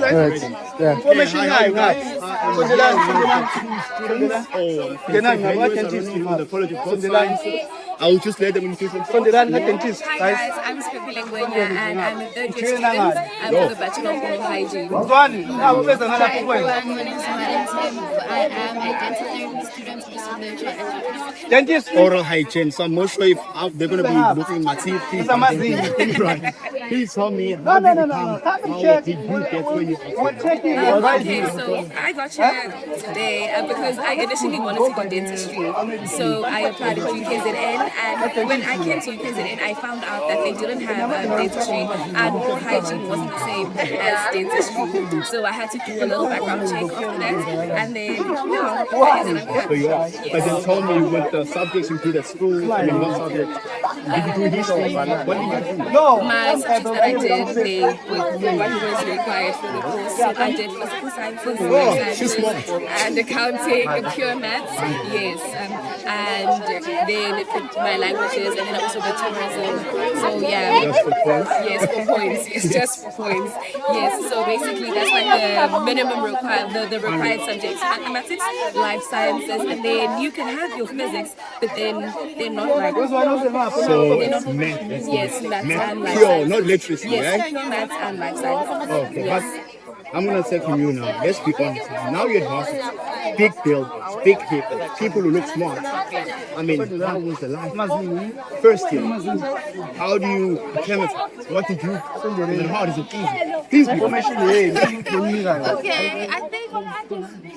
Yeah. Information high. I will just let them introduce themselves. Hi guys, I'm Sipipile Ngwenya and I'm a third year student. I'm with a Bachelor of Oral Hygiene. Hi everyone, my name is Madeline Tim. I am a dental therapy student with literature and Dentist oral hygiene. So I'm not sure if they're going to be looking at my teeth. Please tell me. No. How did you get where you are? Okay, so I got here today because I initially wanted to do dentistry. So I applied to UKZN, and when I came to UKZN, I found out that they didn't have dentistry and oral hygiene wasn't the same as dentistry. So I had to do a little background check after that, and then So you are. But then tell me what the subjects you did at school. I mean, what subjects? Did you do history? What did you do? my subjects that I did, what was required for the course. So I did physical sciences, she's smart. and accounting, pure maths, yes, and then my languages, and then also the tourism. So yeah, Just for points? yes, for points, yes, just for points, yes. So basically, that's like the minimum required, the required subjects: mathematics, life sciences, and then you can have your physics, but then they're not like So it's math. yes, maths and life Pure, sciences. not literacy, Yes, right? pure maths and life sciences. Okay, Yes. but I'm gonna say from you now. Let's be honest. Now you're at hospitals, big buildings, big people who look smart. I mean, how was the life? First year. How do you acclimatize? What did you? And how is it easy? Please be honest. Okay, I think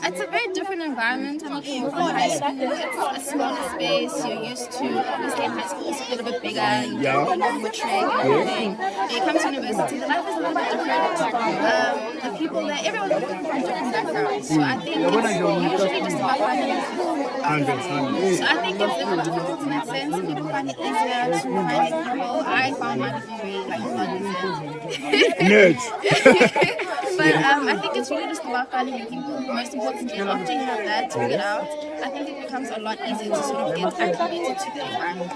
it's a very different environment. I'm looking from high school. It's a smaller space. You're used to, obviously in high school it's a little bit bigger and you're more maturing and everything. When you come to university, the life is a little bit different. The people there, everyone's from different backgrounds. So I think it's usually just about finding people. Hundreds. So I think it's difficult in that sense. People find it easier to find people. I found mine to be very not easier. Nerds. But I think it's really just about finding your people. Most importantly, after you have that figured out, I think it becomes a lot easier to sort of get acclimated to the environment.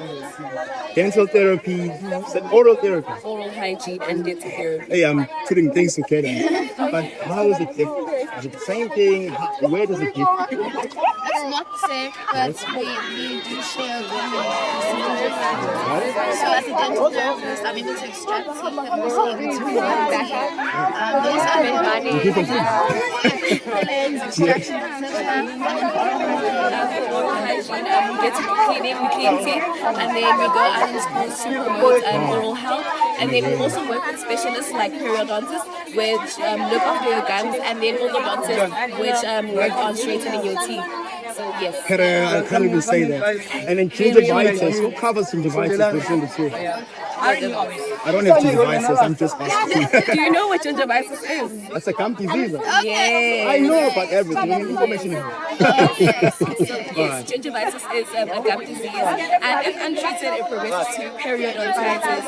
Dental therapy, oral therapy. Oral hygiene and dental therapy. Hey, I'm putting things together. But how is it different? Is it the same thing? Where does it differ? It's not the same, but we do share one So as a dental therapist, I'm able to extract teeth. I'm also able to fill back. Those are very fillings, extraction, etc. Oral hygiene, we get to clean teeth, and then we go out in schools to promote oral health, and then we also work with specialists like periodontists, which look after your gums, and then orthodontists, which work on straightening your teeth. So yes. I can't even say that. And then gingivitis. Who covers gingivitis between the two? I don't have gingivitis. I'm just asking. Do you know what gingivitis is? That's a gum disease. Yes. I know about everything. Information here. Yes, gingivitis is a gum disease, and if untreated, it progresses to periodontitis,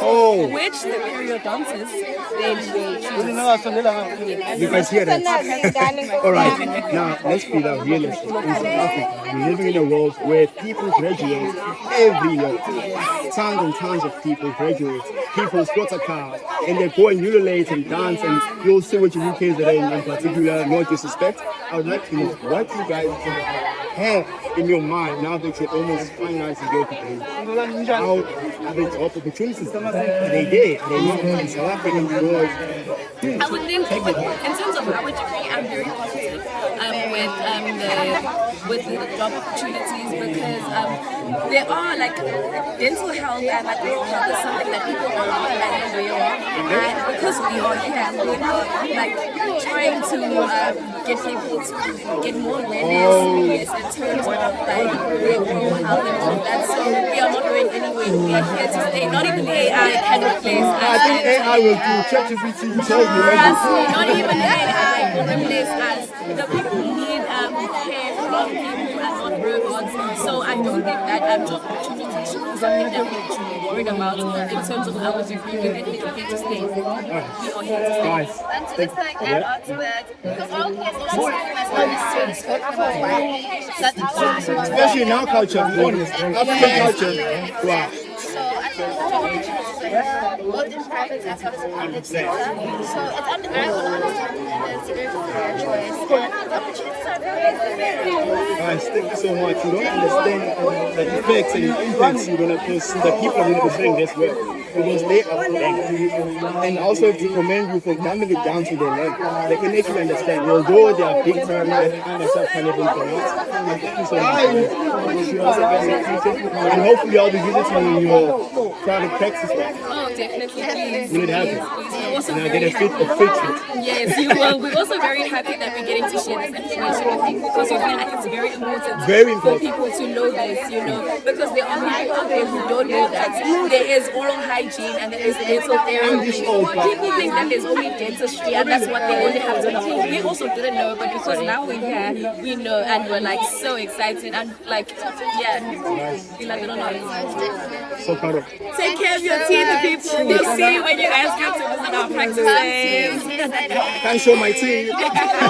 which the periodontist then will treat. You guys hear that? All right. Now, let's be realistic. In South Africa, we're living in a world where people graduate every year. Tons and tons of people graduate. People spot a car and they go and ululate and dance, and you'll see what your UKs are in particular, no disrespect. I would like to know what you guys have in your mind now that you're almost finalizing your degree. How are the opportunities? Are they there? Are they not in South African world? I would think, in terms of our degree, I'm very positive with the job opportunities, because there are like dental health and like oral health is something that people are not like aware of, and because we are here, we are like trying to get people to get more awareness in terms of like their oral health and all of that. So we are not going anywhere. We are here to stay. Not even AI can replace us. I think AI will do. ChatGPT tells me everything. Not even AI will replace us. The people need care from people and not robots. So I don't think that job opportunity should be something that we should be worried about in terms of our degree. We're definitely here to stay. We are here to stay. And to just like add on to that, because all kids also something that's not necessarily spoken about, right? That's Especially in our culture, African culture. Wow. So I think the job opportunities like both in private and public sector. So it's I want to understand Guys, thank you so much. You don't understand the effects and the impacts you're gonna post. The people are gonna be doing this well because they are connected. And also have to commend you for dumbing it down to their level. They can actually understand. Although they are big time, they understand kind of information. Thank you so much. And hopefully I'll be visiting in your private practice. Oh, definitely. Please. Will it happen? We're also And I very get a fit happy. of fit. Yes, you will. We're also very happy that we're getting to share this information with people because we feel like it's very important, Very for important. people to know this, you know, because there are people out there who don't know that there is oral hygiene and there is dental therapy. People think that there's only dentistry and that's what they only have to know. We also didn't know, but because now we're here, we know, and we're like so excited and like, yeah, we like, I don't know. So proud of. Take care of your teeth, people. We'll see you when you guys get to visit our practices. Can't show my teeth.